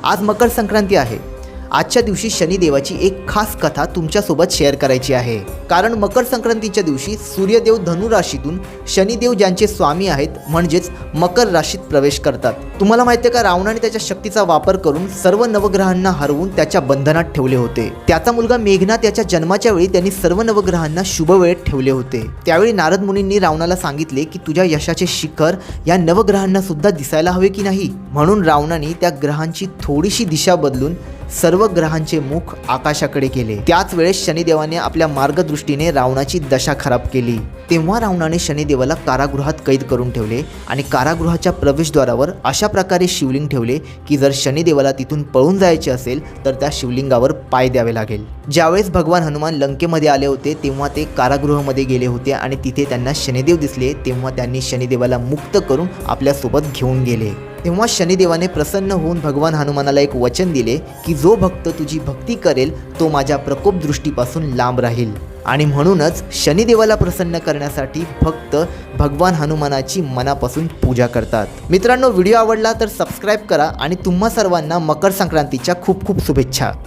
आज मकर संक्रांती आहे। आजच्या दिवशी शनिदेवाची एक खास कथा तुमच्यासोबत शेअर करायची आहे। कारण मकर संक्रांतीच्या दिवशी सूर्यदेव धनु राशीतून शनिदेव ज्यांचे स्वामी आहेत म्हणजेच मकर राशीत प्रवेश करतात। तुम्हाला माहिती आहे का, रावणाने त्याच्या शक्तीचा वापर करून सर्व नवग्रहांना हरवून त्याच्या बंधनात ठेवले होते। त्याचा मुलगा मेघनाथ याच्या जन्माच्या वेळी त्यांनी सर्व नवग्रहांना शुभ वेळेत ठेवले होते। त्यावेळी नारद मुनींनी रावणाला सांगितले की तुझ्या यशाचे शिखर या नवग्रहांना सुद्धा दिसायला हवे की नाही। म्हणून रावणाने त्या ग्रहांची थोडीशी दिशा बदलून सर्व ग्रहांचे मुख आकाशाकडे केले। त्याच वेळेस शनिदेवाने आपल्या मार्गदृष्टीने रावणाची दशा खराब केली। तेव्हा रावणाने शनिदेवाला कारागृहात कैद करून ठेवले आणि कारागृहाच्या प्रवेशद्वारावर अशा प्रकारे शिवलिंग ठेवले की जर शनिदेवाला तिथून पळून जायचे असेल तर त्या शिवलिंगावर पाय द्यावे लागेल। ज्यावेळेस भगवान हनुमान लंकेमध्ये आले होते तेव्हा ते कारागृहामध्ये गेले होते आणि तिथे त्यांना शनिदेव दिसले। तेव्हा त्यांनी शनिदेवाला मुक्त करून आपल्यासोबत घेऊन गेले। तेव्हा शनिदेवाने प्रसन्न होऊन भगवान हनुमानाला एक वचन दिले की जो भक्त तुझी भक्ती करेल तो माझ्या प्रकोप दृष्टीपासून लांब राहील। आणि म्हणूनच शनिदेवाला प्रसन्न करण्यासाठी भक्त भगवान हनुमानाची मनापासून पूजा करतात। मित्रांनो, व्हिडिओ आवडला तर सबस्क्राईब करा आणि तुम्हा सर्वांना मकर संक्रांतीच्या खूप खूप शुभेच्छा।